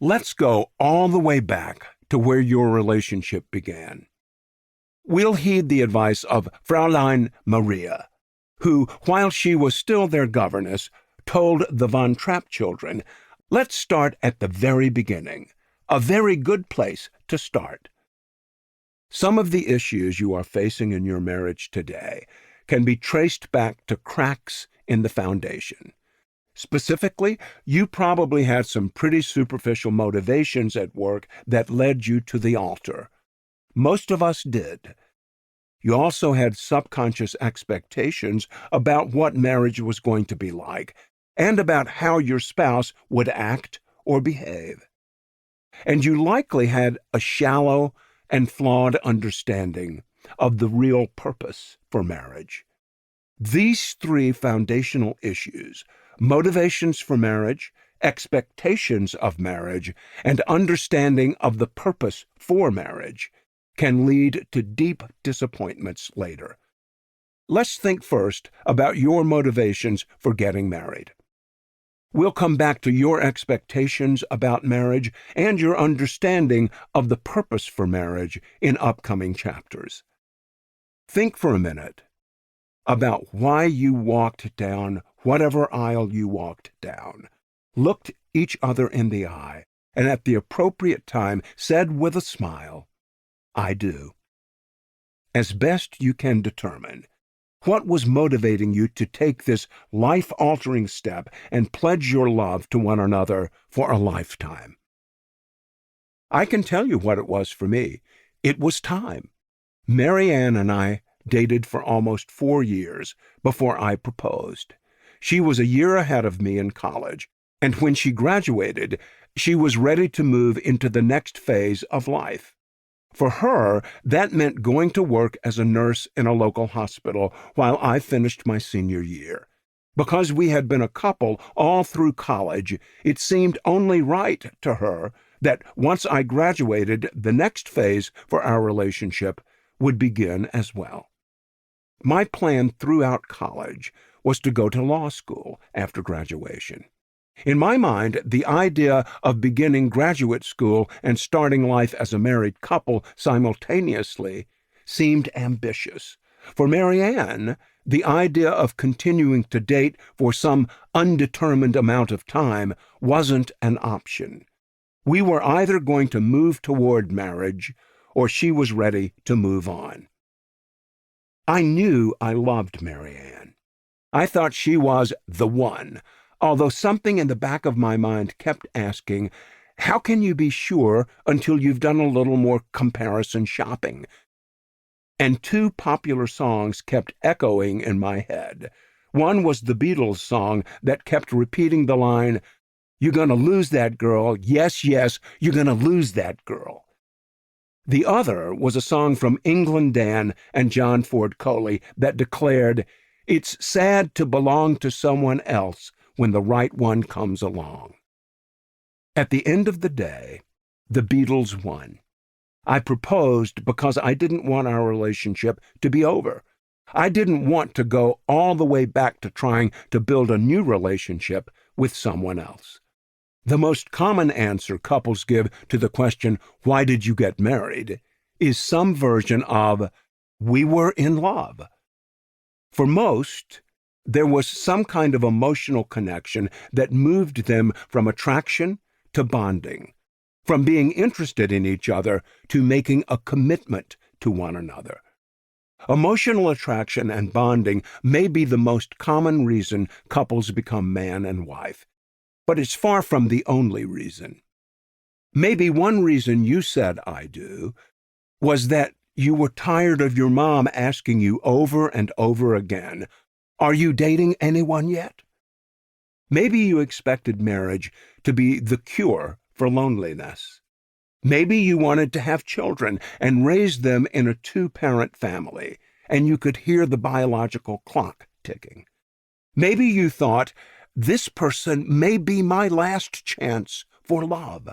Let's go all the way back to where your relationship began. We'll heed the advice of Fräulein Maria, who, while she was still their governess, told the Von Trapp children, "Let's start at the very beginning, a very good place to start." Some of the issues you are facing in your marriage today can be traced back to cracks in the foundation. Specifically, you probably had some pretty superficial motivations at work that led you to the altar. Most of us did. You also had subconscious expectations about what marriage was going to be like and about how your spouse would act or behave. And you likely had a shallow and flawed understanding of the real purpose for marriage. These three foundational issues, motivations for marriage, expectations of marriage, and understanding of the purpose for marriage, can lead to deep disappointments later. Let's think first about your motivations for getting married. We'll come back to your expectations about marriage and your understanding of the purpose for marriage in upcoming chapters. Think for a minute about why you walked down whatever aisle you walked down, looked each other in the eye, and at the appropriate time said with a smile, "I do." As best you can determine, what was motivating you to take this life-altering step and pledge your love to one another for a lifetime? I can tell you what it was for me. It was time. Mary Ann and I dated for almost 4 years before I proposed. She was a year ahead of me in college, and when she graduated, she was ready to move into the next phase of life. For her, that meant going to work as a nurse in a local hospital while I finished my senior year. Because we had been a couple all through college, it seemed only right to her that once I graduated, the next phase for our relationship would begin as well. My plan throughout college was to go to law school after graduation. In my mind, the idea of beginning graduate school and starting life as a married couple simultaneously seemed ambitious. For Mary Ann, the idea of continuing to date for some undetermined amount of time wasn't an option. We were either going to move toward marriage, or she was ready to move on. I knew I loved Mary Ann. I thought she was the one, although something in the back of my mind kept asking, how can you be sure until you've done a little more comparison shopping? And two popular songs kept echoing in my head. One was the Beatles song that kept repeating the line, "You're gonna lose that girl, yes, yes, you're gonna lose that girl." The other was a song from England Dan and John Ford Coley that declared, "It's sad to belong to someone else when the right one comes along." At the end of the day, the Beatles won. I proposed because I didn't want our relationship to be over. I didn't want to go all the way back to trying to build a new relationship with someone else. The most common answer couples give to the question, "Why did you get married?" is some version of, "We were in love." For most, there was some kind of emotional connection that moved them from attraction to bonding, from being interested in each other to making a commitment to one another. Emotional attraction and bonding may be the most common reason couples become man and wife, but it's far from the only reason. Maybe one reason you said "I do" was that you were tired of your mom asking you over and over again, "Are you dating anyone yet?" Maybe you expected marriage to be the cure for loneliness. Maybe you wanted to have children and raise them in a two-parent family, and you could hear the biological clock ticking. Maybe you thought, "This person may be my last chance for love."